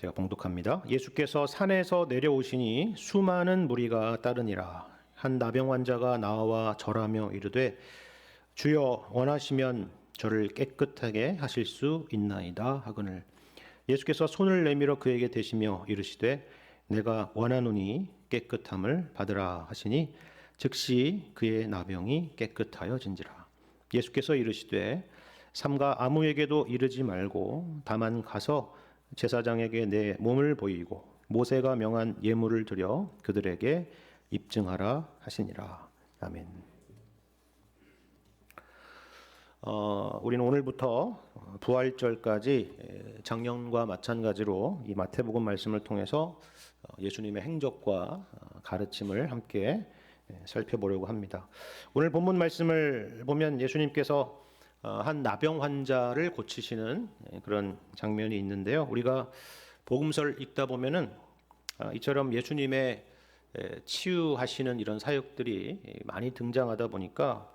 제가 봉독합니다. 예수께서 산에서 내려오시니 수많은 무리가 따르니라. 한 나병 환자가 나와 절하며 이르되 주여 원하시면 저를 깨끗하게 하실 수 있나이다 하거늘 예수께서 손을 내밀어 그에게 대시며 이르시되 내가 원하노니 깨끗함을 받으라 하시니 즉시 그의 나병이 깨끗하여진지라. 예수께서 이르시되 삼가 아무에게도 이르지 말고 다만 가서 제사장에게 내 몸을 보이고 모세가 명한 예물을 드려 그들에게 입증하라 하시니라. 아멘. 우리는 오늘부터 부활절까지 작년과 마찬가지로 이 마태복음 말씀을 통해서 예수님의 행적과 가르침을 함께 살펴보려고 합니다. 오늘 본문 말씀을 보면 예수님께서 한 나병 환자를 고치시는 그런 장면이 있는데요. 우리가 복음서를 읽다 보면은 이처럼 예수님의 치유하시는 이런 사역들이 많이 등장하다 보니까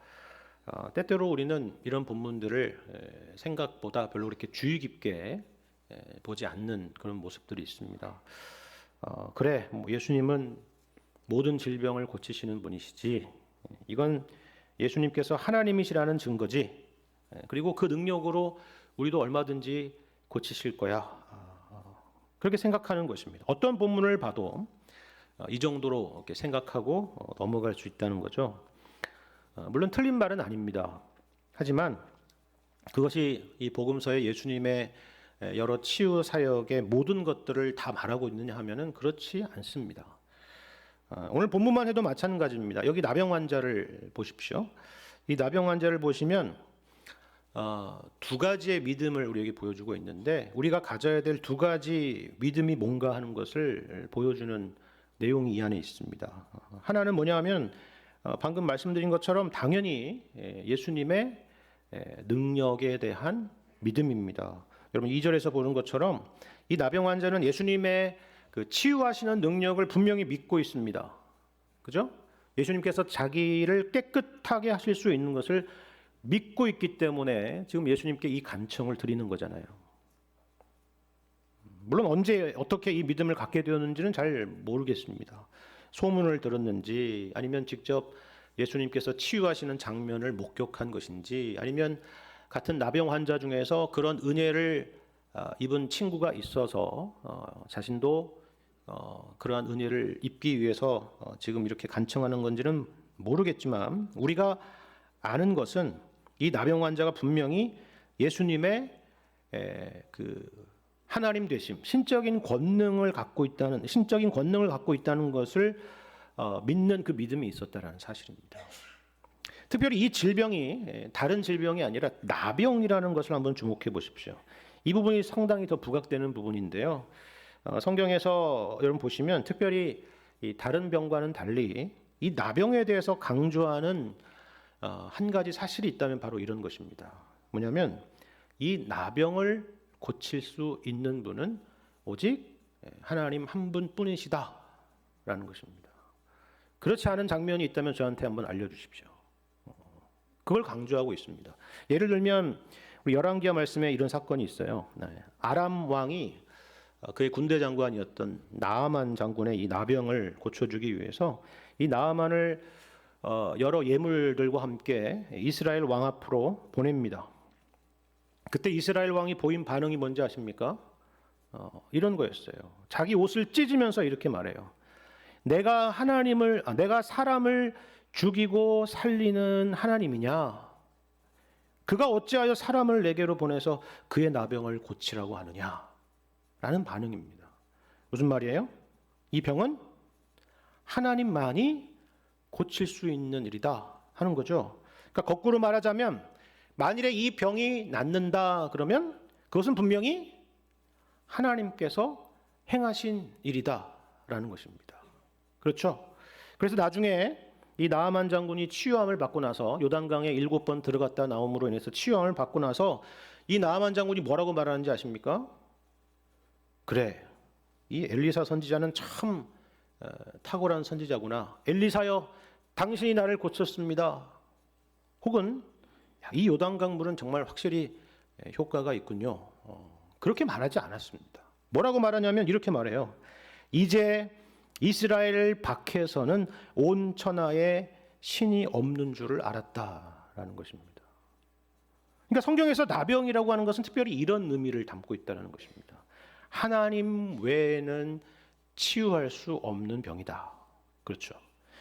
때때로 우리는 이런 본문들을 생각보다 별로 그렇게 주의 깊게 보지 않는 그런 모습들이 있습니다. 그래, 예수님은 모든 질병을 고치시는 분이시지. 이건 예수님께서 하나님이시라는 증거지. 그리고 그 능력으로 우리도 얼마든지 고치실 거야. 그렇게 생각하는 것입니다. 어떤 본문을 봐도 이 정도로 이렇게 생각하고 넘어갈 수 있다는 거죠. 물론 틀린 말은 아닙니다. 하지만 그것이 이 복음서의 예수님의 여러 치유 사역의 모든 것들을 다 말하고 있느냐 하면은 그렇지 않습니다. 오늘 본문만 해도 마찬가지입니다. 여기 나병 환자를 보십시오. 이 나병 환자를 보시면 두 가지의 믿음을 우리에게 보여주고 있는데 우리가 가져야 될 두 가지 믿음이 뭔가 하는 것을 보여주는 내용이 이 안에 있습니다. 하나는 뭐냐 하면 방금 말씀드린 것처럼 당연히 예수님의 능력에 대한 믿음입니다. 여러분 2절에서 보는 것처럼 이 나병 환자는 예수님의 그 치유하시는 능력을 분명히 믿고 있습니다. 그죠? 예수님께서 자기를 깨끗하게 하실 수 있는 것을 믿고 있기 때문에 지금 예수님께 이 간청을 드리는 거잖아요. 물론 언제 어떻게 이 믿음을 갖게 되었는지는 잘 모르겠습니다. 소문을 들었는지 아니면 직접 예수님께서 치유하시는 장면을 목격한 것인지 아니면 같은 나병 환자 중에서 그런 은혜를 입은 친구가 있어서 자신도 그러한 은혜를 입기 위해서 지금 이렇게 간청하는 건지는 모르겠지만 우리가 아는 것은 이 나병 환자가 분명히 예수님의 그 하나님 되심, 신적인 권능을 갖고 있다는 것을 믿는 그 믿음이 있었다라는 사실입니다. 특별히 이 질병이 다른 질병이 아니라 나병이라는 것을 한번 주목해 보십시오. 이 부분이 상당히 더 부각되는 부분인데요. 성경에서 여러분 보시면 특별히 이 다른 병과는 달리 이 나병에 대해서 강조하는 한 가지 사실이 있다면 바로 이런 것입니다. 뭐냐면 이 나병을 고칠 수 있는 분은 오직 하나님 한 분뿐이시다라는 것입니다. 그렇지 않은 장면이 있다면 저한테 한번 알려주십시오. 그걸 강조하고 있습니다. 예를 들면 우리 열왕기하 말씀에 이런 사건이 있어요. 아람 왕이 그의 군대 장관이었던 나아만 장군의 이 나병을 고쳐주기 위해서 이 나아만을 여러 예물들과 함께 이스라엘 왕 앞으로 보냅니다. 그때 이스라엘 왕이 보인 반응이 뭔지 아십니까? 이런 거였어요. 자기 옷을 찢으면서 이렇게 말해요. 내가 사람을 죽이고 살리는 하나님이냐? 그가 어찌하여 사람을 내게로 보내서 그의 나병을 고치라고 하느냐? 라는 반응입니다. 무슨 말이에요? 이 병은 하나님만이 고칠 수 있는 일이다 하는 거죠. 그러니까 거꾸로 말하자면 만일에 이 병이 낫는다 그러면 그것은 분명히 하나님께서 행하신 일이다라는 것입니다. 그렇죠? 그래서 나중에 이 나아만 장군이 치유함을 받고 나서 요단강에 7번 들어갔다 나옴으로 인해서 치유함을 받고 나서 이 나아만 장군이 뭐라고 말하는지 아십니까? 그래, 이 엘리사 선지자는 참 탁월한 선지자구나. 엘리사여, 당신이 나를 고쳤습니다. 혹은 이 요단강 물은 정말 확실히 효과가 있군요. 그렇게 말하지 않았습니다. 뭐라고 말하냐면 이렇게 말해요. 이제 이스라엘 밖에서는 온 천하에 신이 없는 줄을 알았다라는 것입니다. 그러니까 성경에서 나병이라고 하는 것은 특별히 이런 의미를 담고 있다는 것입니다. 하나님 외에는 치유할 수 없는 병이다. 그렇죠.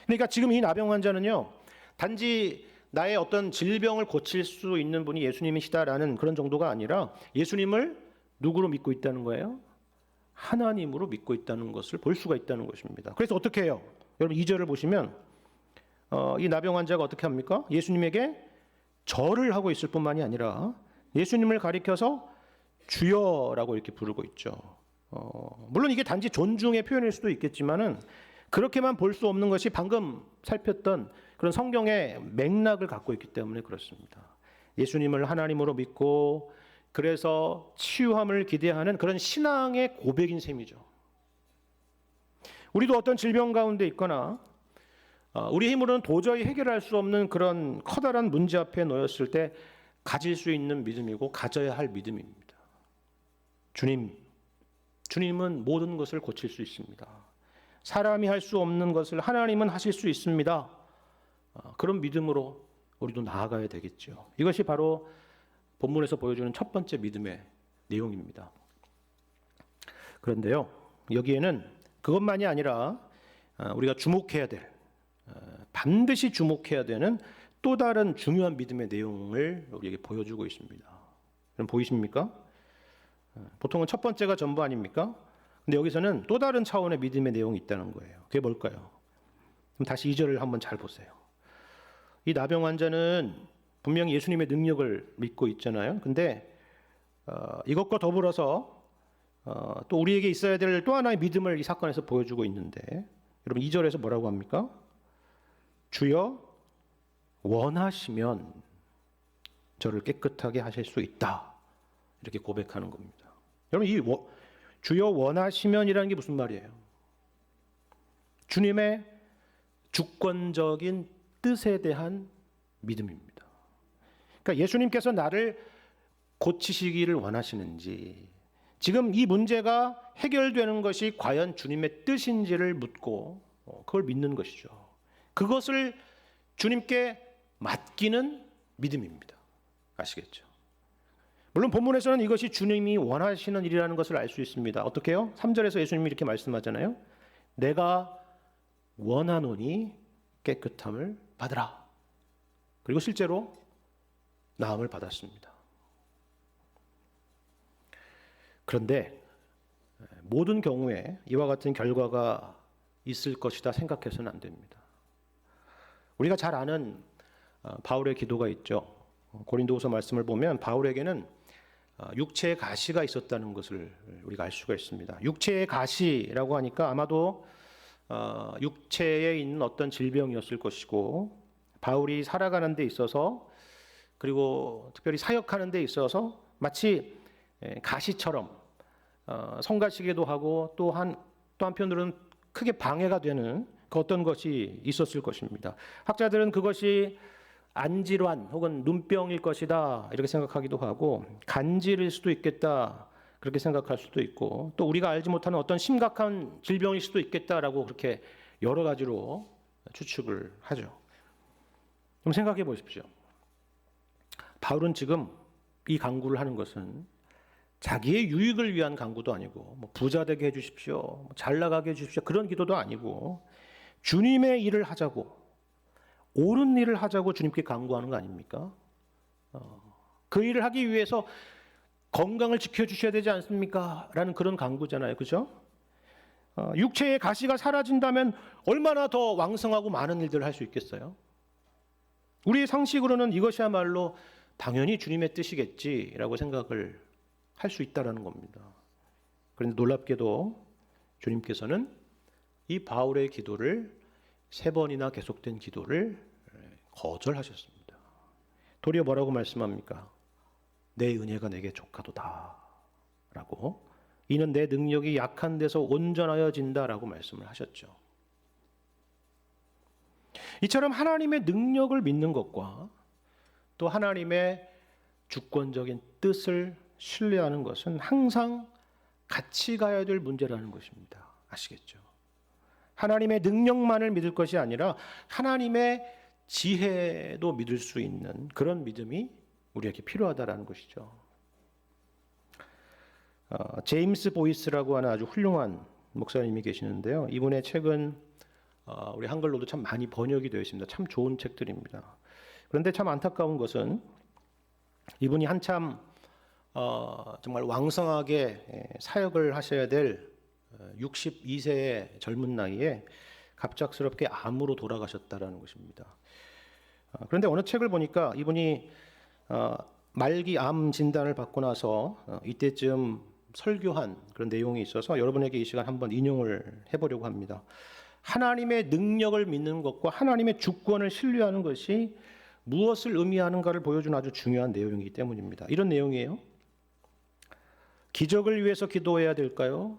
그러니까 지금 이 나병 환자는요, 단지 나의 어떤 질병을 고칠 수 있는 분이 예수님이시다라는 그런 정도가 아니라 예수님을 누구로 믿고 있다는 거예요? 하나님으로 믿고 있다는 것을 볼 수가 있다는 것입니다. 그래서 어떻게 해요? 여러분 2절을 보시면 이 나병 환자가 어떻게 합니까? 예수님에게 절을 하고 있을 뿐만이 아니라 예수님을 가리켜서 주여라고 이렇게 부르고 있죠. 물론 이게 단지 존중의 표현일 수도 있겠지만은 그렇게만 볼 수 없는 것이 방금 살폈던 그런 성경의 맥락을 갖고 있기 때문에 그렇습니다. 예수님을 하나님으로 믿고 그래서 치유함을 기대하는 그런 신앙의 고백인 셈이죠. 우리도 어떤 질병 가운데 있거나 우리 힘으로는 도저히 해결할 수 없는 그런 커다란 문제 앞에 놓였을 때 가질 수 있는 믿음이고 가져야 할 믿음입니다. 주님은 모든 것을 고칠 수 있습니다. 사람이 할 수 없는 것을 하나님은 하실 수 있습니다. 그런 믿음으로 우리도 나아가야 되겠죠. 이것이 바로 본문에서 보여주는 첫 번째 믿음의 내용입니다. 그런데요, 여기에는 그것만이 아니라 우리가 주목해야 될, 반드시 주목해야 되는 또 다른 중요한 믿음의 내용을 우리에게 보여주고 있습니다. 그럼 보이십니까? 보통은 첫 번째가 전부 아닙니까? 근데 여기서는 또 다른 차원의 믿음의 내용이 있다는 거예요. 그게 뭘까요? 그럼 다시 2절을 한번 잘 보세요. 이 나병 환자는 분명히 예수님의 능력을 믿고 있잖아요. 근데 이것과 더불어서 또 우리에게 있어야 될 또 하나의 믿음을 이 사건에서 보여주고 있는데, 여러분 2절에서 뭐라고 합니까? 주여 원하시면 저를 깨끗하게 하실 수 있다, 이렇게 고백하는 겁니다. 여러분 이 주여 원하시면이라는 게 무슨 말이에요? 주님의 주권적인 뜻에 대한 믿음입니다. 그러니까 예수님께서 나를 고치시기를 원하시는지, 지금 이 문제가 해결되는 것이 과연 주님의 뜻인지를 묻고 그걸 믿는 것이죠. 그것을 주님께 맡기는 믿음입니다. 아시겠죠? 물론 본문에서는 이것이 주님이 원하시는 일이라는 것을 알 수 있습니다. 어떻게요? 3절에서 예수님이 이렇게 말씀하잖아요. 내가 원하노니 깨끗함을 받으라. 그리고 실제로 나음을 받았습니다. 그런데 모든 경우에 이와 같은 결과가 있을 것이다 생각해서는 안 됩니다. 우리가 잘 아는 바울의 기도가 있죠. 고린도후서 말씀을 보면 바울에게는 육체의 가시가 있었다는 것을 우리가 알 수가 있습니다. 육체의 가시라고 하니까 아마도 육체에 있는 어떤 질병이었을 것이고, 바울이 살아가는 데 있어서 그리고 특별히 사역하는 데 있어서 마치 가시처럼 성가시기도 하고 또 한편으로는 크게 방해가 되는 그 어떤 것이 있었을 것입니다. 학자들은 그것이 안질환 혹은 눈병일 것이다 이렇게 생각하기도 하고, 간질일 수도 있겠다 그렇게 생각할 수도 있고, 또 우리가 알지 못하는 어떤 심각한 질병일 수도 있겠다라고 그렇게 여러 가지로 추측을 하죠. 좀 생각해 보십시오. 바울은 지금 이 간구를 하는 것은 자기의 유익을 위한 간구도 아니고, 부자 되게 해주십시오, 잘 나가게 해주십시오, 그런 기도도 아니고, 주님의 일을 하자고, 옳은 일을 하자고 주님께 간구하는 거 아닙니까? 그 일을 하기 위해서 건강을 지켜주셔야 되지 않습니까? 라는 그런 간구잖아요. 그죠? 육체의 가시가 사라진다면 얼마나 더 왕성하고 많은 일들을 할 수 있겠어요? 우리의 상식으로는 이것이야말로 당연히 주님의 뜻이겠지라고 생각을 할 수 있다라는 겁니다. 그런데 놀랍게도 주님께서는 이 바울의 기도를 3번이나 계속된 기도를 거절하셨습니다. 도리어 뭐라고 말씀합니까? 내 은혜가 내게 족하도다 라고, 이는 내 능력이 약한 데서 온전하여진다 라고 말씀을 하셨죠. 이처럼 하나님의 능력을 믿는 것과 또 하나님의 주권적인 뜻을 신뢰하는 것은 항상 같이 가야 될 문제라는 것입니다. 아시겠죠? 하나님의 능력만을 믿을 것이 아니라 하나님의 지혜도 믿을 수 있는 그런 믿음이 우리에게 필요하다라는 것이죠. 제임스 보이스라고 하는 아주 훌륭한 목사님이 계시는데요. 이분의 책은 우리 한글로도 참 많이 번역이 되어 있습니다. 참 좋은 책들입니다. 그런데 참 안타까운 것은 이분이 한참 정말 왕성하게 사역을 하셔야 될 62세의 젊은 나이에 갑작스럽게 암으로 돌아가셨다라는 것입니다. 그런데 어느 책을 보니까 이분이 말기 암 진단을 받고 나서 이때쯤 설교한 그런 내용이 있어서 여러분에게 이 시간 한번 인용을 해보려고 합니다. 하나님의 능력을 믿는 것과 하나님의 주권을 신뢰하는 것이 무엇을 의미하는가를 보여주는 아주 중요한 내용이기 때문입니다. 이런 내용이에요. 기적을 위해서 기도해야 될까요?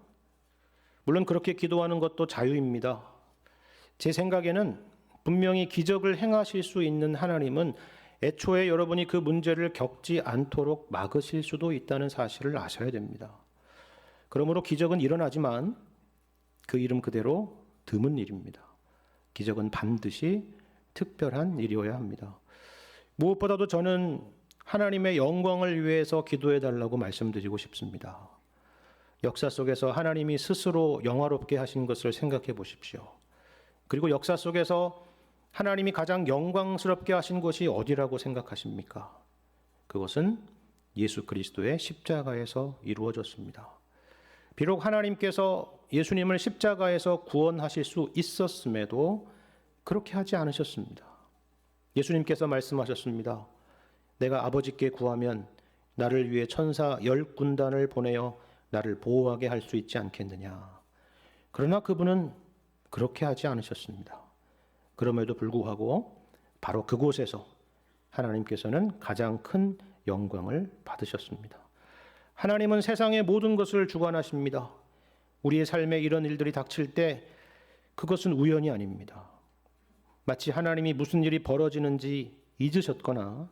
물론 그렇게 기도하는 것도 자유입니다. 제 생각에는 분명히 기적을 행하실 수 있는 하나님은 애초에 여러분이 그 문제를 겪지 않도록 막으실 수도 있다는 사실을 아셔야 됩니다. 그러므로 기적은 일어나지만 그 이름 그대로 드문 일입니다. 기적은 반드시 특별한 일이어야 합니다. 무엇보다도 저는 하나님의 영광을 위해서 기도해 달라고 말씀드리고 싶습니다. 역사 속에서 하나님이 스스로 영화롭게 하신 것을 생각해 보십시오. 그리고 역사 속에서 하나님이 가장 영광스럽게 하신 것이 어디라고 생각하십니까? 그것은 예수 그리스도의 십자가에서 이루어졌습니다. 비록 하나님께서 예수님을 십자가에서 구원하실 수 있었음에도 그렇게 하지 않으셨습니다. 예수님께서 말씀하셨습니다. 내가 아버지께 구하면 나를 위해 천사 10군단을 보내어 나를 보호하게 할 수 있지 않겠느냐. 그러나 그분은 그렇게 하지 않으셨습니다. 그럼에도 불구하고 바로 그곳에서 하나님께서는 가장 큰 영광을 받으셨습니다. 하나님은 세상의 모든 것을 주관하십니다. 우리의 삶에 이런 일들이 닥칠 때 그것은 우연이 아닙니다. 마치 하나님이 무슨 일이 벌어지는지 잊으셨거나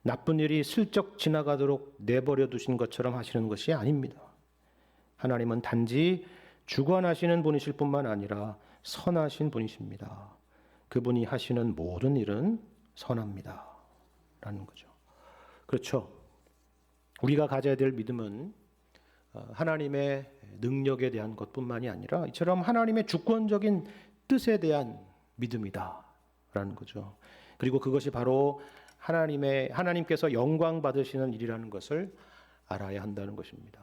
나쁜 일이 슬쩍 지나가도록 내버려 두신 것처럼 하시는 것이 아닙니다. 하나님은 단지 주관하시는 분이실 뿐만 아니라 선하신 분이십니다. 그분이 하시는 모든 일은 선합니다. 라는 거죠. 그렇죠. 우리가 가져야 될 믿음은 하나님의 능력에 대한 것뿐만이 아니라 이처럼 하나님의 주권적인 뜻에 대한 믿음이다. 라는 거죠. 그리고 그것이 바로 하나님께서 영광 받으시는 일이라는 것을 알아야 한다는 것입니다.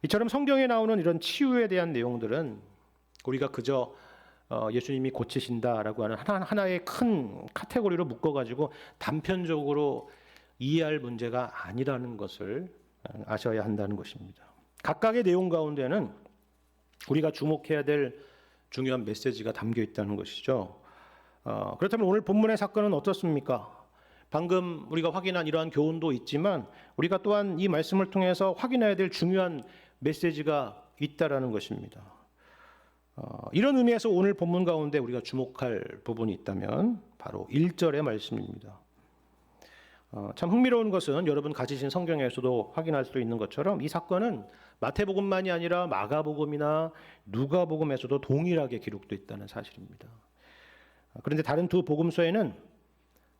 이처럼 성경에 나오는 이런 치유에 대한 내용들은 우리가 그저 예수님이 고치신다라고 하는 하나의 큰 카테고리로 묶어가지고 단편적으로 이해할 문제가 아니라는 것을 아셔야 한다는 것입니다. 각각의 내용 가운데는 우리가 주목해야 될 중요한 메시지가 담겨 있다는 것이죠. 그렇다면 오늘 본문의 사건은 어떻습니까? 방금 우리가 확인한 이러한 교훈도 있지만 우리가 또한 이 말씀을 통해서 확인해야 될 중요한 메시지가 있다라는 것입니다. 이런 의미에서 오늘 본문 가운데 우리가 주목할 부분이 있다면 바로 1절의 말씀입니다. 참 흥미로운 것은 여러분 가지신 성경에서도 확인할 수 있는 것처럼 이 사건은 마태복음만이 아니라 마가복음이나 누가복음에서도 동일하게 기록되어 있다는 사실입니다. 그런데 다른 두 복음서에는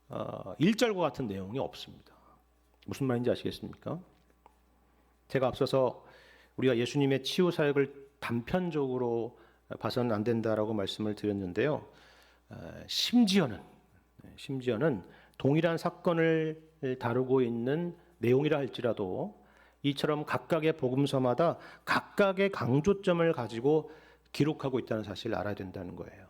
1절과 같은 내용이 없습니다. 무슨 말인지 아시겠습니까? 제가 앞서서 우리가 예수님의 치유 사역을 단편적으로 봐서는 안 된다라고 말씀을 드렸는데요. 심지어는 동일한 사건을 다루고 있는 내용이라 할지라도 이처럼 각각의 복음서마다 각각의 강조점을 가지고 기록하고 있다는 사실을 알아야 된다는 거예요.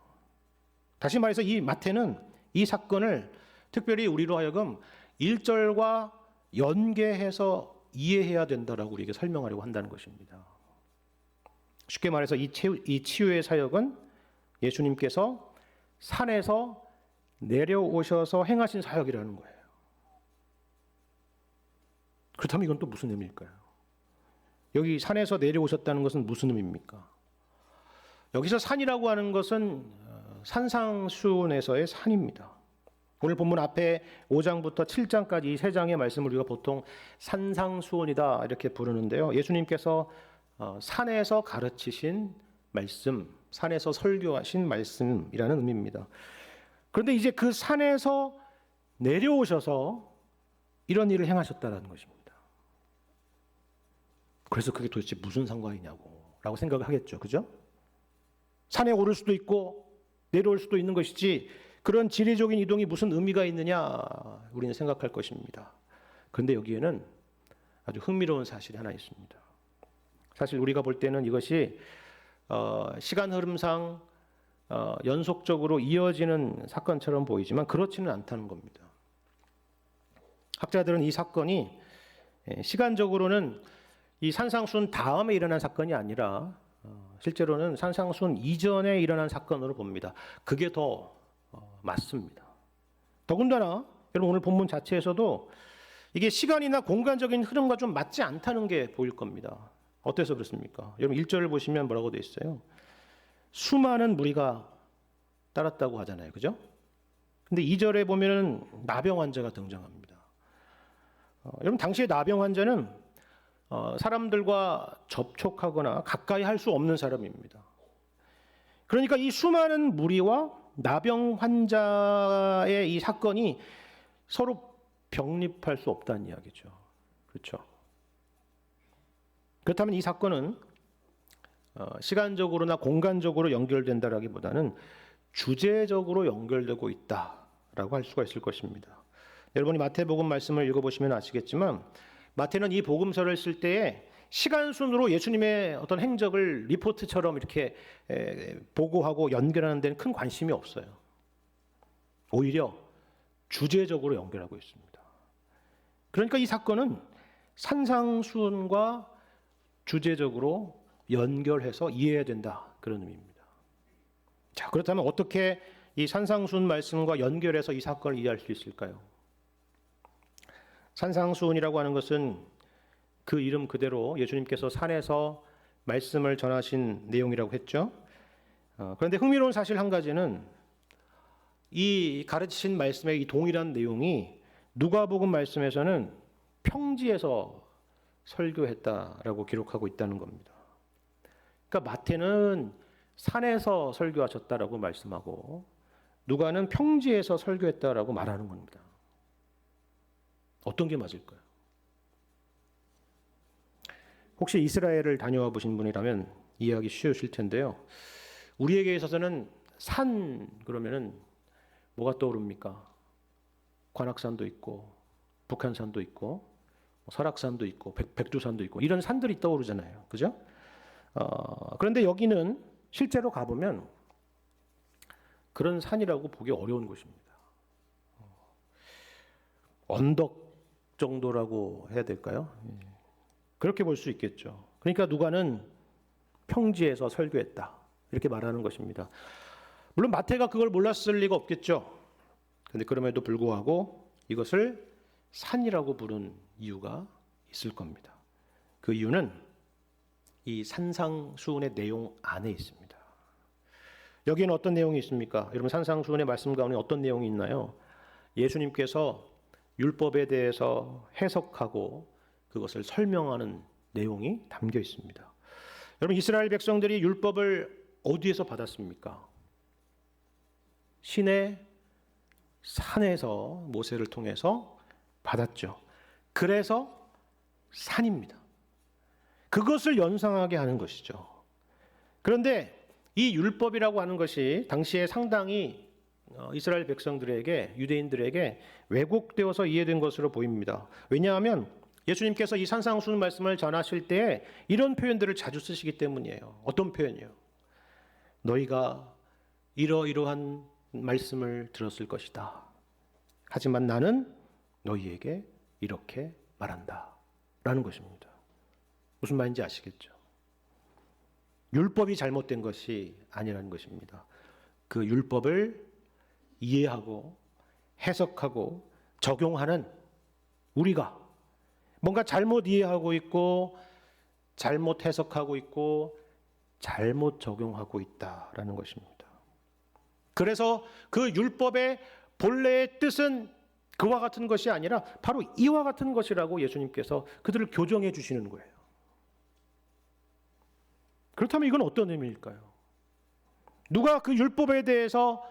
다시 말해서 이 마태는 이 사건을 특별히 우리로 하여금 1절과 연계해서 이해해야 된다라고 우리에게 설명하려고 한다는 것입니다. 쉽게 말해서 이 치유의 사역은 예수님께서 산에서 내려오셔서 행하신 사역이라는 거예요. 그렇다면 이건 또 무슨 의미일까요? 여기 산에서 내려오셨다는 것은 무슨 의미입니까? 여기서 산이라고 하는 것은 산상수훈에서의 산입니다. 오늘 본문 앞에 5장부터 7장까지 이 세 장의 말씀을 우리가 보통 산상수훈이다 이렇게 부르는데요. 예수님께서 산에서 가르치신 말씀, 산에서 설교하신 말씀이라는 의미입니다. 그런데 이제 그 산에서 내려오셔서 이런 일을 행하셨다는 것입니다. 그래서 그게 도대체 무슨 상관이냐고 라고 생각을 하겠죠. 그죠? 산에 오를 수도 있고 내려올 수도 있는 것이지 그런 지리적인 이동이 무슨 의미가 있느냐 우리는 생각할 것입니다. 그런데 여기에는 아주 흥미로운 사실이 하나 있습니다. 사실 우리가 볼 때는 이것이 시간 흐름상 연속적으로 이어지는 사건처럼 보이지만 그렇지는 않다는 겁니다. 학자들은 이 사건이 시간적으로는 이 산상수훈 다음에 일어난 사건이 아니라 실제로는 산상수훈 이전에 일어난 사건으로 봅니다. 그게 더 맞습니다. 더군다나 여러분 오늘 본문 자체에서도 이게 시간이나 공간적인 흐름과 좀 맞지 않다는 게 보일 겁니다. 어때서 그렇습니까? 여러분 1절을 보시면 뭐라고 되어 있어요? 수많은 무리가 따랐다고 하잖아요. 그죠? 근데 2절에 보면은 나병 환자가 등장합니다. 여러분 당시에 나병 환자는 사람들과 접촉하거나 가까이 할 수 없는 사람입니다. 그러니까 이 수많은 무리와 나병 환자의 이 사건이 서로 병립할 수 없다는 이야기죠. 그렇죠? 그렇다면 이 사건은 시간적으로나 공간적으로 연결된다라기보다는 주제적으로 연결되고 있다라고 할 수가 있을 것입니다. 여러분이 마태복음 말씀을 읽어보시면 아시겠지만 마태는 이 복음서를 쓸 때에 시간 순으로 예수님의 어떤 행적을 리포트처럼 이렇게 보고하고 연결하는 데는 큰 관심이 없어요. 오히려 주제적으로 연결하고 있습니다. 그러니까 이 사건은 산상수훈과 주제적으로 연결해서 이해해야 된다 그런 의미입니다. 자, 그렇다면 어떻게 이 산상수훈 말씀과 연결해서 이 사건을 이해할 수 있을까요? 산상수훈이라고 하는 것은 그 이름 그대로 예수님께서 산에서 말씀을 전하신 내용이라고 했죠. 그런데 흥미로운 사실 한 가지는 이 가르치신 말씀의 이 동일한 내용이 누가복음 말씀에서는 평지에서 설교했다라고 기록하고 있다는 겁니다. 그러니까 마태는 산에서 설교하셨다라고 말씀하고 누가는 평지에서 설교했다라고 말하는 겁니다. 어떤 게 맞을까요? 혹시 이스라엘을 다녀와 보신 분이라면 이해하기 쉬우실 텐데요. 우리에게 있어서는 산 그러면은 뭐가 떠오릅니까? 관악산도 있고 북한산도 있고 설악산도 있고 백두산도 있고 이런 산들이 떠오르잖아요. 그죠? 그런데 여기는 실제로 가보면 그런 산이라고 보기 어려운 곳입니다. 언덕 정도라고 해야 될까요? 그렇게 볼 수 있겠죠. 그러니까 누가는 평지에서 설교했다 이렇게 말하는 것입니다. 물론 마태가 그걸 몰랐을 리가 없겠죠. 그런데 그럼에도 불구하고 이것을 산이라고 부른 이유가 있을 겁니다. 그 이유는 이 산상수훈의 내용 안에 있습니다. 여기에는 어떤 내용이 있습니까? 여러분 산상수훈의 말씀 가운데 어떤 내용이 있나요? 예수님께서 율법에 대해서 해석하고 그것을 설명하는 내용이 담겨 있습니다. 여러분 이스라엘 백성들이 율법을 어디에서 받았습니까? 시내 산에서 모세를 통해서 받았죠. 그래서 산입니다. 그것을 연상하게 하는 것이죠. 그런데 이 율법이라고 하는 것이 당시에 상당히 이스라엘 백성들에게 유대인들에게 왜곡되어서 이해된 것으로 보입니다. 왜냐하면 예수님께서 이 산상수훈 말씀을 전하실 때 이런 표현들을 자주 쓰시기 때문이에요. 어떤 표현이요? 너희가 이러이러한 말씀을 들었을 것이다. 하지만 나는 너희에게 이렇게 말한다. 라는 것입니다. 무슨 말인지 아시겠죠? 율법이 잘못된 것이 아니라는 것입니다. 그 율법을 이해하고 해석하고 적용하는 우리가 뭔가 잘못 이해하고 있고 잘못 해석하고 있고 잘못 적용하고 있다라는 것입니다. 그래서 그 율법의 본래의 뜻은 그와 같은 것이 아니라 바로 이와 같은 것이라고 예수님께서 그들을 교정해 주시는 거예요. 그렇다면 이건 어떤 의미일까요? 누가 그 율법에 대해서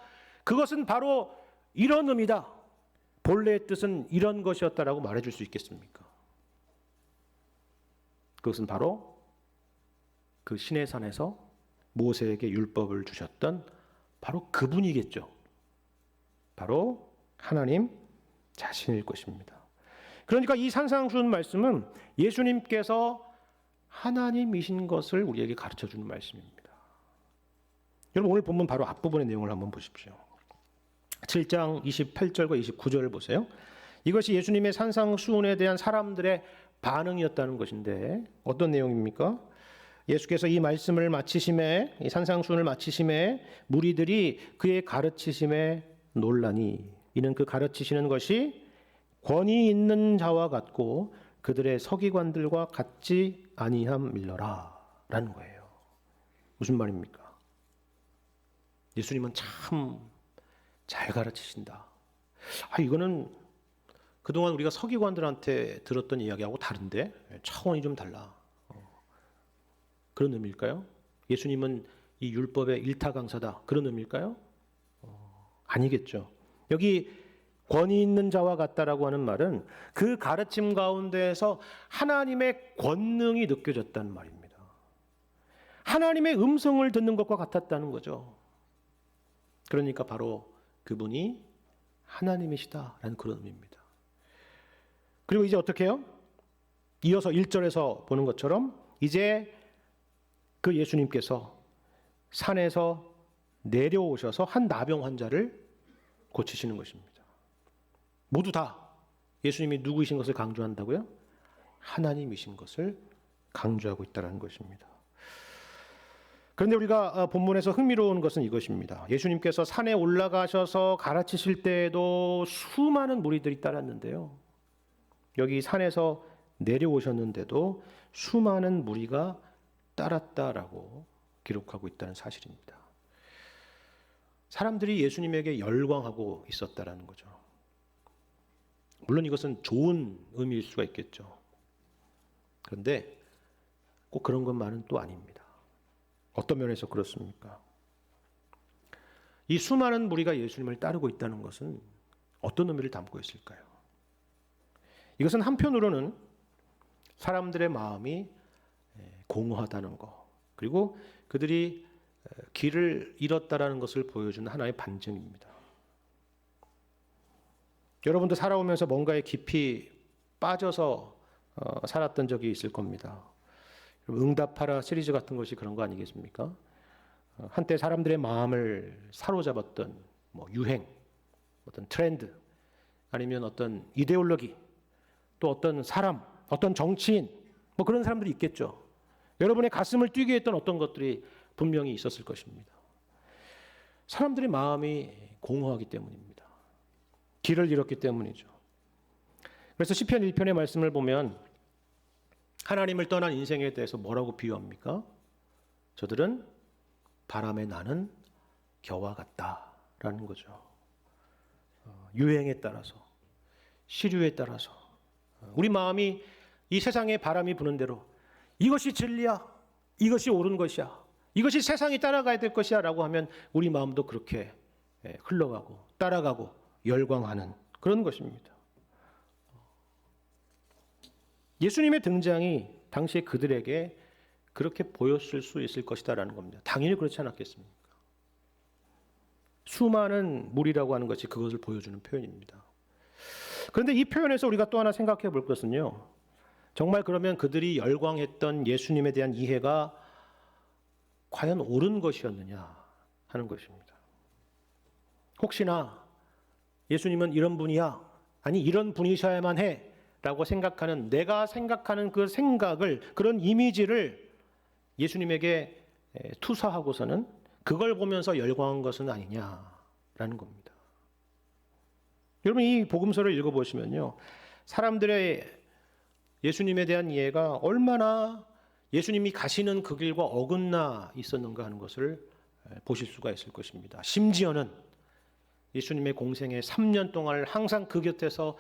그것은 바로 이런 의미다, 본래의 뜻은 이런 것이었다라고 말해줄 수 있겠습니까? 그것은 바로 그 시내 산에서 모세에게 율법을 주셨던 바로 그분이겠죠. 바로 하나님 자신일 것입니다. 그러니까 이 산상수훈 말씀은 예수님께서 하나님이신 것을 우리에게 가르쳐주는 말씀입니다. 여러분, 오늘 본문 바로 앞부분의 내용을 한번 보십시오. 7장 28절과 29절을 보세요. 이것이 예수님의 산상수훈에 대한 사람들의 반응이었다는 것인데 어떤 내용입니까? 예수께서 이 말씀을 마치심에, 이 산상수훈을 마치심에 무리들이 그의 가르치심에 놀라니 이는 그 가르치시는 것이 권위 있는 자와 같고 그들의 서기관들과 같지 아니함일러라 라는 거예요. 무슨 말입니까? 예수님은 참 잘 가르치신다. 이거는 그동안 우리가 서기관들한테 들었던 이야기하고 다른데 차원이 좀 달라. 그런 의미일까요? 예수님은 이 율법의 일타 강사다, 그런 의미일까요? 아니겠죠. 여기 권위 있는 자와 같다라고 하는 말은 그 가르침 가운데에서 하나님의 권능이 느껴졌다는 말입니다. 하나님의 음성을 듣는 것과 같았다는 거죠. 그러니까 바로 그분이 하나님이시다라는 그런 의미입니다. 그리고 이제 어떻게 해요? 이어서 1절에서 보는 것처럼 이제 그 예수님께서 산에서 내려오셔서 한 나병 환자를 고치시는 것입니다. 모두 다 예수님이 누구이신 것을 강조한다고요? 하나님이신 것을 강조하고 있다는 것입니다. 그런데 우리가 본문에서 흥미로운 것은 이것입니다. 예수님께서 산에 올라가셔서 가르치실 때에도 수많은 무리들이 따랐는데요. 여기 산에서 내려오셨는데도 수많은 무리가 따랐다라고 기록하고 있다는 사실입니다. 사람들이 예수님에게 열광하고 있었다라는 거죠. 물론 이것은 좋은 의미일 수가 있겠죠. 그런데 꼭 그런 것만은 또 아닙니다. 어떤 면에서 그렇습니까? 이 수많은 무리가 예수님을 따르고 있다는 것은 어떤 의미를 담고 있을까요? 이것은 한편으로는 사람들의 마음이 공허하다는 것, 그리고 그들이 길을 잃었다라는 것을 보여주는 하나의 반증입니다. 여러분도 살아오면서 뭔가에 깊이 빠져서 살았던 적이 있을 겁니다. 응답하라 시리즈 같은 것이 그런 거 아니겠습니까? 한때 사람들의 마음을 사로잡았던 유행, 어떤 트렌드, 아니면 어떤 이데올로기, 또 어떤 사람, 어떤 정치인, 그런 사람들이 있겠죠. 여러분의 가슴을 뛰게 했던 어떤 것들이 분명히 있었을 것입니다. 사람들의 마음이 공허하기 때문입니다. 길을 잃었기 때문이죠. 그래서 시편 1편의 말씀을 보면 하나님을 떠난 인생에 대해서 뭐라고 비유합니까? 저들은 바람에 나는 겨와 같다라는 거죠. 유행에 따라서, 시류에 따라서 우리 마음이 이 세상의 바람이 부는 대로 이것이 진리야, 이것이 옳은 것이야, 이것이 세상이 따라가야 될 것이야 라고 하면 우리 마음도 그렇게 흘러가고 따라가고 열광하는 그런 것입니다. 예수님의 등장이 당시에 그들에게 그렇게 보였을 수 있을 것이다라는 겁니다. 당연히 그렇지 않았겠습니까? 수많은 무리라고 하는 것이 그것을 보여주는 표현입니다. 그런데 이 표현에서 우리가 또 하나 생각해 볼 것은요, 정말 그러면 그들이 열광했던 예수님에 대한 이해가 과연 옳은 것이었느냐 하는 것입니다. 혹시나 예수님은 이런 분이야, 아니 이런 분이셔야만 해 라고 생각하는, 내가 생각하는 그 생각을, 그런 이미지를 예수님에게 투사하고서는 그걸 보면서 열광한 것은 아니냐라는 겁니다. 여러분, 이 복음서를 읽어보시면요, 사람들의 예수님에 대한 이해가 얼마나 예수님이 가시는 그 길과 어긋나 있었는가 하는 것을 보실 수가 있을 것입니다. 심지어는 예수님의 공생애 3년 동안 항상 그 곁에서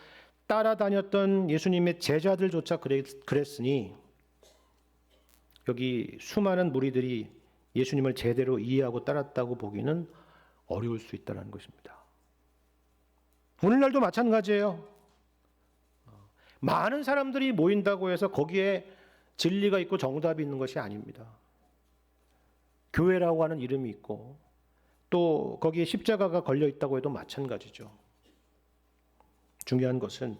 따라다녔던 예수님의 제자들조차 그랬으니 여기 수많은 무리들이 예수님을 제대로 이해하고 따랐다고 보기는 어려울 수 있다는 것입니다. 오늘날도 마찬가지예요. 많은 사람들이 모인다고 해서 거기에 진리가 있고 정답이 있는 것이 아닙니다. 교회라고 하는 이름이 있고 또 거기에 십자가가 걸려 있다고 해도 마찬가지죠. 중요한 것은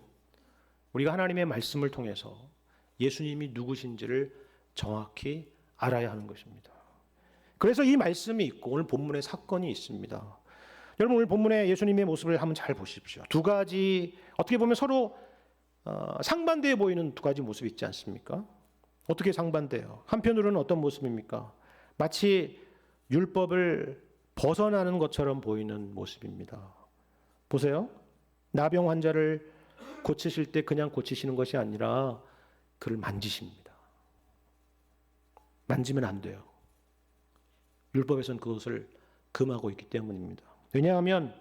우리가 하나님의 말씀을 통해서 예수님이 누구신지를 정확히 알아야 하는 것입니다. 그래서 이 말씀이 있고 오늘 본문에 사건이 있습니다. 여러분 오늘 본문에 예수님의 모습을 한번 잘 보십시오. 두 가지 어떻게 보면 서로 상반되어 보이는 두 가지 모습이 있지 않습니까? 어떻게 상반돼요? 한편으로는 어떤 모습입니까? 마치 율법을 벗어나는 것처럼 보이는 모습입니다. 보세요. 나병 환자를 고치실 때 그냥 고치시는 것이 아니라 그를 만지십니다. 만지면 안 돼요. 율법에서는 그것을 금하고 있기 때문입니다. 왜냐하면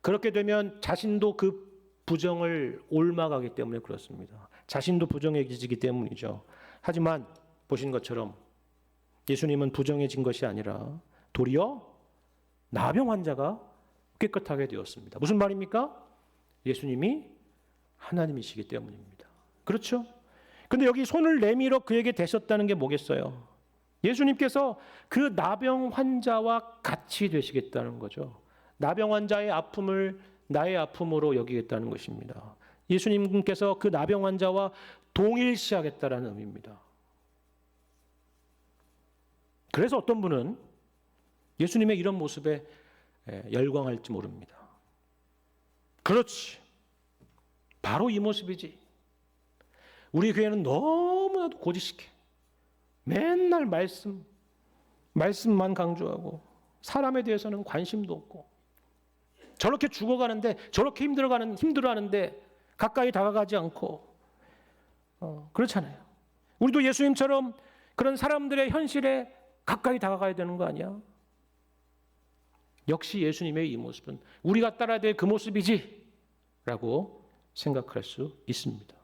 그렇게 되면 자신도 그 부정을 옮아가기 때문에 그렇습니다. 자신도 부정해지기 때문이죠. 하지만 보신 것처럼 예수님은 부정해진 것이 아니라 도리어 나병 환자가 깨끗하게 되었습니다. 무슨 말입니까? 예수님이 하나님이시기 때문입니다. 그렇죠? 근데 여기 손을 내밀어 그에게 대셨다는 게 뭐겠어요? 예수님께서 그 나병 환자와 같이 되시겠다는 거죠. 나병 환자의 아픔을 나의 아픔으로 여기겠다는 것입니다. 예수님께서 그 나병 환자와 동일시하겠다는 의미입니다. 그래서 어떤 분은 예수님의 이런 모습에 열광할지 모릅니다. 그렇지. 바로 이 모습이지. 우리 교회는 너무나도 고지식해. 맨날 말씀만 강조하고 사람에 대해서는 관심도 없고 저렇게 죽어가는데 저렇게 힘들어하는데 가까이 다가가지 않고 그렇잖아요. 우리도 예수님처럼 그런 사람들의 현실에 가까이 다가가야 되는 거 아니야? 역시 예수님의 이 모습은 우리가 따라야 될 그 모습이지 라고 생각할 수 있습니다.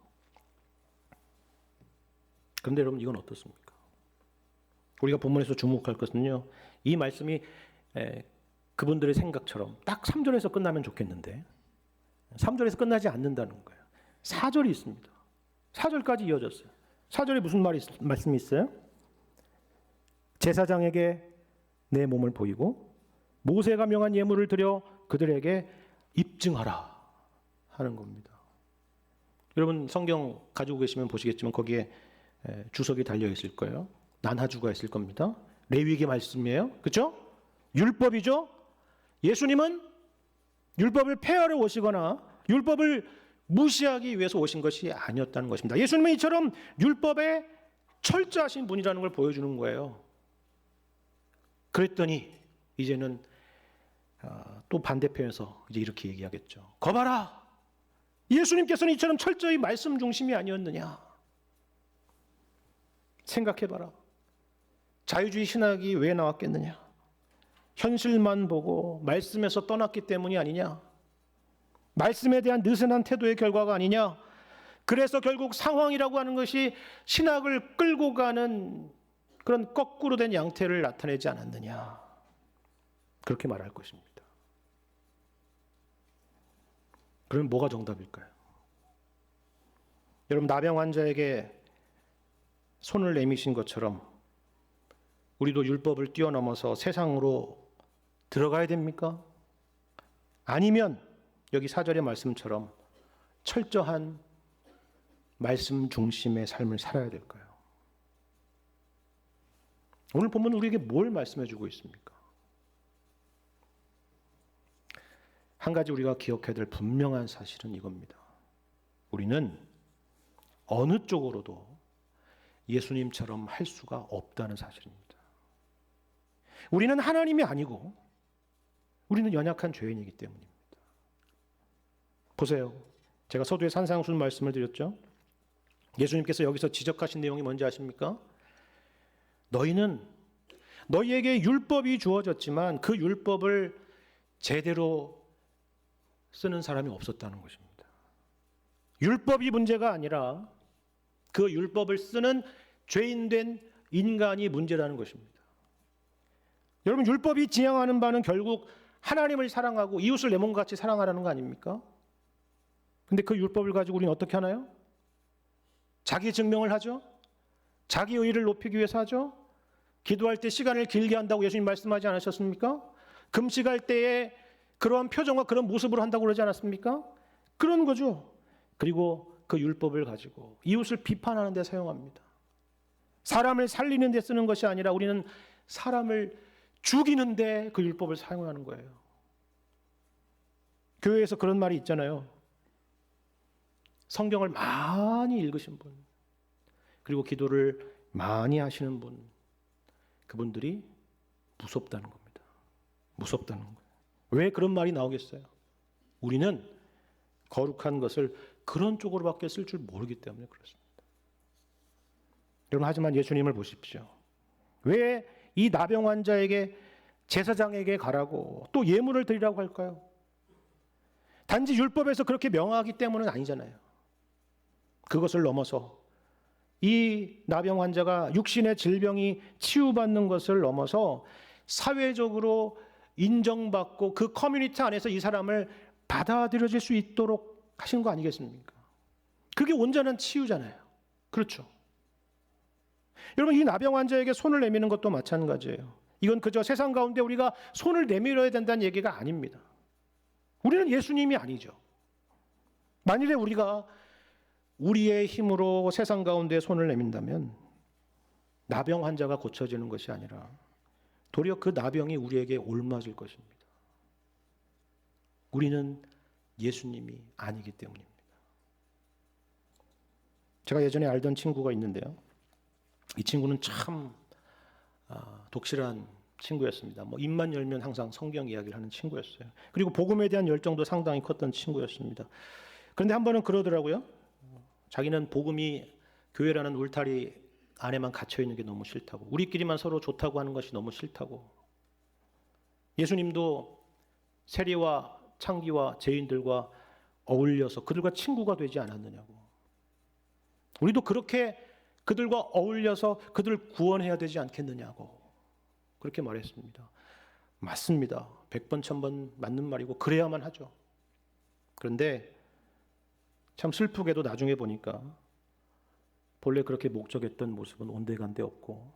그런데 여러분 이건 어떻습니까? 우리가 본문에서 주목할 것은요. 이 말씀이 그분들의 생각처럼 딱 3절에서 끝나면 좋겠는데 3절에서 끝나지 않는다는 거예요. 4절이 있습니다. 4절까지 이어졌어요. 4절에 무슨 말씀이 있어요? 제사장에게 내 몸을 보이고 모세가 명한 예물을 드려 그들에게 입증하라 하는 겁니다. 여러분 성경 가지고 계시면 보시겠지만 거기에 주석이 달려 있을 거예요. 난하주가 있을 겁니다. 레위기 말씀이에요. 그렇죠? 율법이죠. 예수님은 율법을 폐하러 오시거나 율법을 무시하기 위해서 오신 것이 아니었다는 것입니다. 예수님은 이처럼 율법에 철저하신 분이라는 걸 보여주는 거예요. 그랬더니 이제는 또 반대편에서 이제 이렇게 얘기하겠죠. 거봐라. 예수님께서는 이처럼 철저히 말씀 중심이 아니었느냐. 생각해봐라. 자유주의 신학이 왜 나왔겠느냐. 현실만 보고 말씀에서 떠났기 때문이 아니냐. 말씀에 대한 느슨한 태도의 결과가 아니냐. 그래서 결국 상황이라고 하는 것이 신학을 끌고 가는 그런 거꾸로 된 양태를 나타내지 않았느냐. 그렇게 말할 것입니다. 그럼 뭐가 정답일까요? 여러분 나병 환자에게 손을 내미신 것처럼 우리도 율법을 뛰어넘어서 세상으로 들어가야 됩니까? 아니면 여기 4절의 말씀처럼 철저한 말씀 중심의 삶을 살아야 될까요? 오늘 본문 우리에게 뭘 말씀해 주고 있습니까? 한 가지 우리가 기억해야 될 분명한 사실은 이겁니다. 우리는 어느 쪽으로도 예수님처럼 할 수가 없다는 사실입니다. 우리는 하나님이 아니고 우리는 연약한 죄인이기 때문입니다. 보세요. 제가 서두에 산상순 말씀을 드렸죠. 예수님께서 여기서 지적하신 내용이 뭔지 아십니까? 너희에게 율법이 주어졌지만 그 율법을 제대로 쓰는 사람이 없었다는 것입니다. 율법이 문제가 아니라 그 율법을 쓰는 죄인된 인간이 문제라는 것입니다. 여러분, 율법이 지향하는 바는 결국 하나님을 사랑하고 이웃을 내 몸과 같이 사랑하라는 거 아닙니까? 근데 그 율법을 가지고 우리는 어떻게 하나요? 자기 증명을 하죠. 자기 의의를 높이기 위해서 하죠. 기도할 때 시간을 길게 한다고 예수님 말씀하지 않으셨습니까? 금식할 때에 그러한 표정과 그런 모습으로 한다고 그러지 않았습니까? 그런 거죠. 그리고 그 율법을 가지고 이웃을 비판하는 데 사용합니다. 사람을 살리는 데 쓰는 것이 아니라 우리는 사람을 죽이는 데 그 율법을 사용하는 거예요. 교회에서 그런 말이 있잖아요. 성경을 많이 읽으신 분, 그리고 기도를 많이 하시는 분, 그분들이 무섭다는 겁니다. 무섭다는 거예요. 왜 그런 말이 나오겠어요? 우리는 거룩한 것을 그런 쪽으로밖에 쓸 줄 모르기 때문에 그렇습니다. 여러분, 하지만 예수님을 보십시오. 왜 이 나병 환자에게 제사장에게 가라고 또 예물을 드리라고 할까요? 단지 율법에서 그렇게 명하기 때문은 아니잖아요. 그것을 넘어서 이 나병 환자가 육신의 질병이 치유받는 것을 넘어서 사회적으로 인정받고 그 커뮤니티 안에서 이 사람을 받아들여질 수 있도록 하신 거 아니겠습니까? 그게 온전한 치유잖아요. 그렇죠. 여러분, 이 나병 환자에게 손을 내미는 것도 마찬가지예요. 이건 그저 세상 가운데 우리가 손을 내밀어야 된다는 얘기가 아닙니다. 우리는 예수님이 아니죠. 만일에 우리가 우리의 힘으로 세상 가운데 손을 내민다면 나병 환자가 고쳐지는 것이 아니라 도리어 그 나병이 우리에게 옮아질 것입니다. 우리는 예수님이 아니기 때문입니다. 제가 예전에 알던 친구가 있는데요. 이 친구는 참 독실한 친구였습니다. 입만 열면 항상 성경 이야기를 하는 친구였어요. 그리고 복음에 대한 열정도 상당히 컸던 친구였습니다. 그런데 한 번은 그러더라고요. 자기는 복음이 교회라는 울타리 안에만 갇혀 있는 게 너무 싫다고, 우리끼리만 서로 좋다고 하는 것이 너무 싫다고, 예수님도 세리와 창기와 죄인들과 어울려서 그들과 친구가 되지 않았느냐고, 우리도 그렇게 그들과 어울려서 그들을 구원해야 되지 않겠느냐고 그렇게 말했습니다. 맞습니다. 100번 1000번 맞는 말이고 그래야만 하죠. 그런데 참 슬프게도 나중에 보니까 본래 그렇게 목적했던 모습은 온데간데 없고,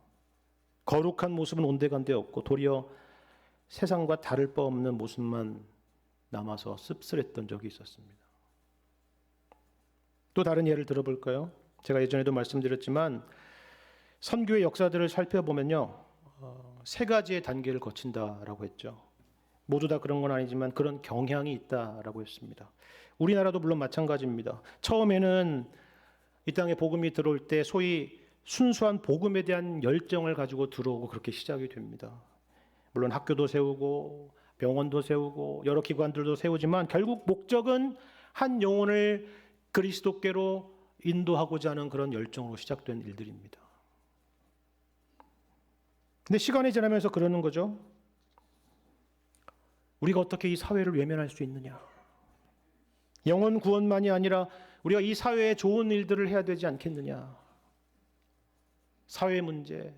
거룩한 모습은 온데간데 없고, 도리어 세상과 다를 바 없는 모습만 남아서 씁쓸했던 적이 있었습니다. 또 다른 예를 들어볼까요? 제가 예전에도 말씀드렸지만 선교의 역사들을 살펴보면요, 세 가지의 단계를 거친다라고 했죠. 모두 다 그런 건 아니지만 그런 경향이 있다라고 했습니다. 우리나라도 물론 마찬가지입니다. 처음에는 이 땅에 복음이 들어올 때 소위 순수한 복음에 대한 열정을 가지고 들어오고 그렇게 시작이 됩니다. 물론 학교도 세우고 병원도 세우고 여러 기관들도 세우지만 결국 목적은 한 영혼을 그리스도께로 인도하고자 하는 그런 열정으로 시작된 일들입니다. 근데 시간이 지나면서 그러는 거죠. 우리가 어떻게 이 사회를 외면할 수 있느냐? 영혼 구원만이 아니라 우리가 이 사회에 좋은 일들을 해야 되지 않겠느냐? 사회 문제,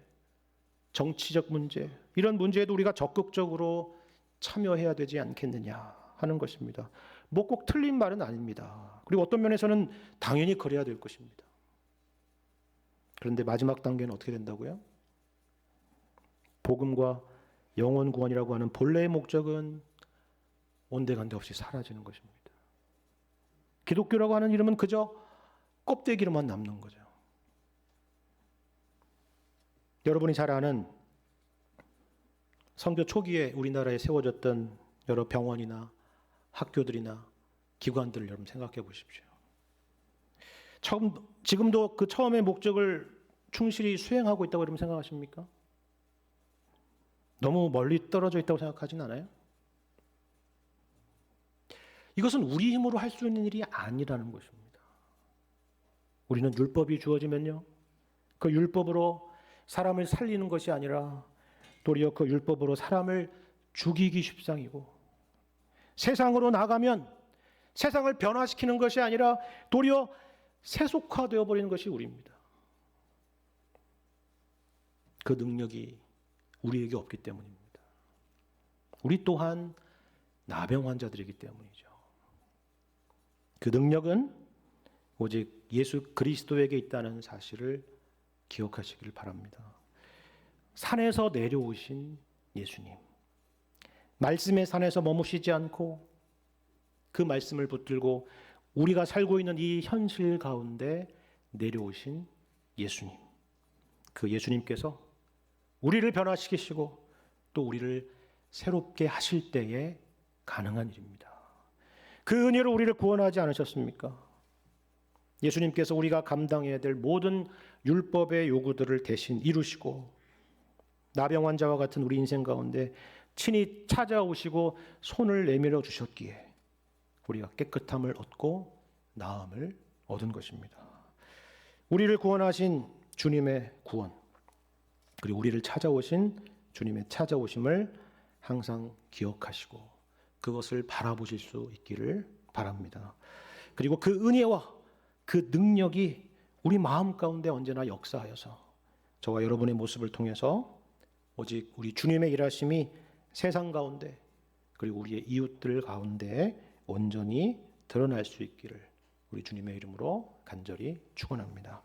정치적 문제, 이런 문제에도 우리가 적극적으로 참여해야 되지 않겠느냐 하는 것입니다. 뭐 꼭 틀린 말은 아닙니다. 그리고 어떤 면에서는 당연히 그래야 될 것입니다. 그런데 마지막 단계는 어떻게 된다고요? 복음과 영혼 구원이라고 하는 본래의 목적은 온데간데 없이 사라지는 것입니다. 기독교라고 하는 이름은 그저 껍데기로만 남는 거죠. 여러분이 잘 아는 선교 초기에 우리나라에 세워졌던 여러 병원이나 학교들이나 기관들을 여러분 생각해 보십시오. 지금도 그 처음의 목적을 충실히 수행하고 있다고 여러분 생각하십니까? 너무 멀리 떨어져 있다고 생각하진 않아요? 이것은 우리 힘으로 할 수 있는 일이 아니라는 것입니다. 우리는 율법이 주어지면요, 그 율법으로 사람을 살리는 것이 아니라 도리어 그 율법으로 사람을 죽이기 십상이고, 세상으로 나가면 세상을 변화시키는 것이 아니라 도리어 세속화되어 버리는 것이 우리입니다. 그 능력이 우리에게 없기 때문입니다. 우리 또한 나병 환자들이기 때문이죠. 그 능력은 오직 예수 그리스도에게 있다는 사실을 기억하시길 바랍니다. 산에서 내려오신 예수님, 말씀의 산에서 머무시지 않고 그 말씀을 붙들고 우리가 살고 있는 이 현실 가운데 내려오신 예수님, 그 예수님께서 우리를 변화시키시고 또 우리를 새롭게 하실 때에 가능한 일입니다. 그 은혜로 우리를 구원하지 않으셨습니까? 예수님께서 우리가 감당해야 될 모든 율법의 요구들을 대신 이루시고 나병 환자와 같은 우리 인생 가운데 친히 찾아오시고 손을 내밀어 주셨기에 우리가 깨끗함을 얻고 나음을 얻은 것입니다. 우리를 구원하신 주님의 구원, 그리고 우리를 찾아오신 주님의 찾아오심을 항상 기억하시고 그것을 바라보실 수 있기를 바랍니다. 그리고 그 은혜와 그 능력이 우리 마음 가운데 언제나 역사하여서 저와 여러분의 모습을 통해서 오직 우리 주님의 일하심이 세상 가운데 그리고 우리의 이웃들 가운데 온전히 드러날 수 있기를 우리 주님의 이름으로 간절히 축원합니다.